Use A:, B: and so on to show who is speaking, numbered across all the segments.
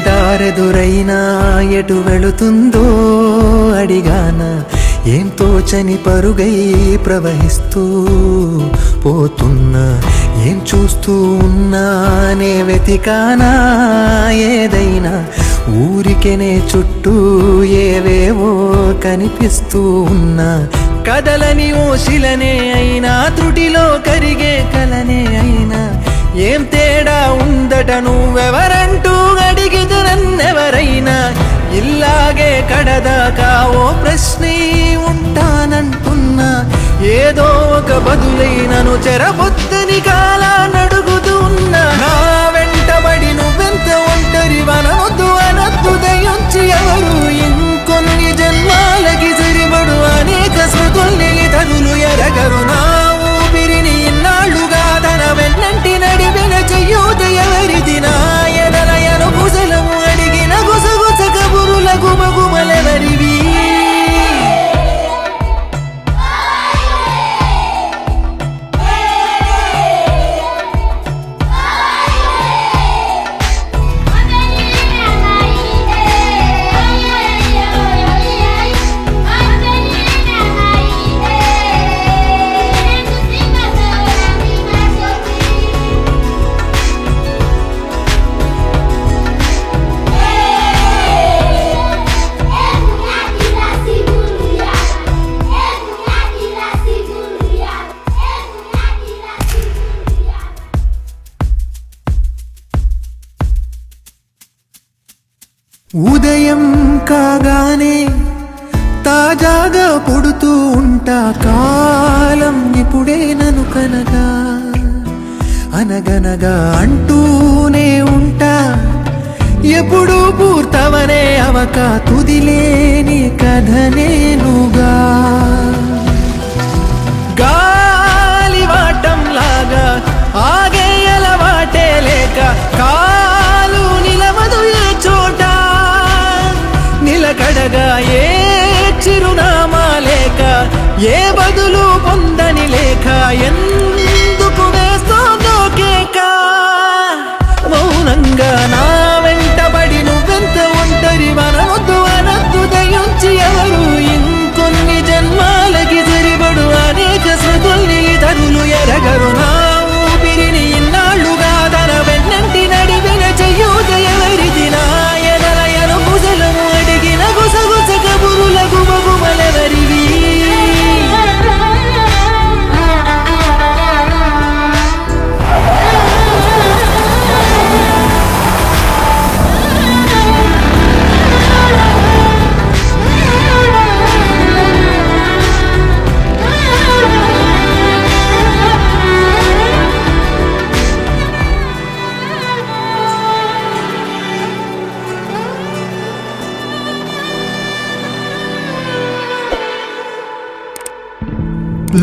A: దారెదురైనా ఎటు వెళుతుందో అడిగానా, ఏం తోచని పరుగై ప్రవహిస్తూ పోతున్నా, ఏం చూస్తూ ఉన్నానే వెతికానా ఏదైనా, ఊరికెనే చుట్టూ ఏవేవో కనిపిస్తూ ఉన్నా, కదలని ఓశిలనే అయినా త్రుటిలో కరిగే కలనే అయినా, ఏం తేడా ఉందట నువ్వెవరంటూ అడిగితే నన్నెవరైనా, ఇల్లాగే కడదాకా ఓ ప్రశ్నే ఉంటానంటున్నా, ఏదో ఒక బదులైనను చెరబొద్దని కాలానడుగుతూ ఉన్నా, నా వెంటబడి నువ్వెంత ఒంటరి వనవద్దు అనద్దు దయించి ఎవరు, ఇంకొన్ని జన్మాలకి సరిపడు అనేక స్మృతుల్ని తగులు ఎరగరు, నా ఊపిరిని ఇన్నాళ్ళుగా తన వెన్నంటి నడిపిన చెయ్యూత ఎవరిది, నా ఎదలయను కుశలము అడిగిన గుసగుస కబురుల గుమగుమలెవరివి. ఉదయం కాగానే తాజాగా పుడుతూ ఉంటా, కాలం ఇప్పుడే నన్ను కనగా అనగనగా అంటూనే ఉంటా, ఎప్పుడు పూర్తవనే అవక తుదిలేని కథ నేనుగా, గాలివాటంలాగా ఆగే అలవాటే లేక కాలు నిలవదు ఏ చోట, నిలకడగా ఏ చిరునామా లేక ఏ బదులు పొందని లేక, ఎందుకు వేస్తోందో కేక, మౌనంగా నా వెంటబడి నువ్వెంత ఒంటరి వనవద్దు అనద్దు దయించి ఎవరు, ఇంకొన్ని జన్మాలకి సరిపడు అనేక స్మృతుల్ని తరులు ఎరగరు, నా ఊపిరిని ఇన్నాళ్ళుగా తన వెన్నంటి నడిపిన చెయ్యూత ఎవరిది, నా ఎదలయను కుశలము అడిగిన గుసగుస కబురుల గుమగుమలెవరివి.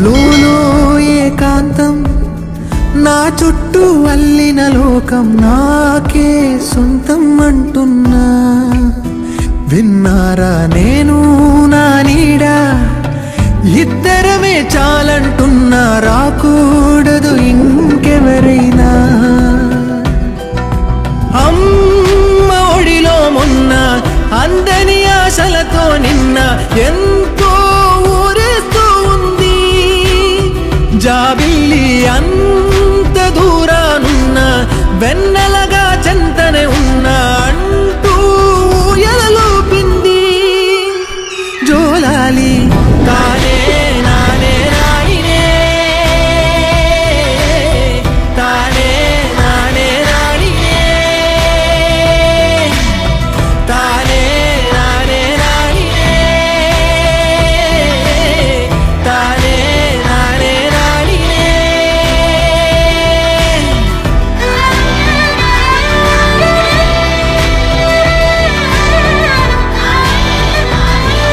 A: లోలో ఏకాంతం నా చుట్టూ అల్లిన లోకం నాకే సొంతం అంటున్నా, విన్నారా నేను నా నీడ ఇద్దరమే చాలంటున్నా, రాకూడదు ఇంకెవరైనా, అమ్మ ఒడిలో మొన్న అందని ఆశలతో నిన్న ఎంతో ఊరేస్తూ ఉంది, జాబి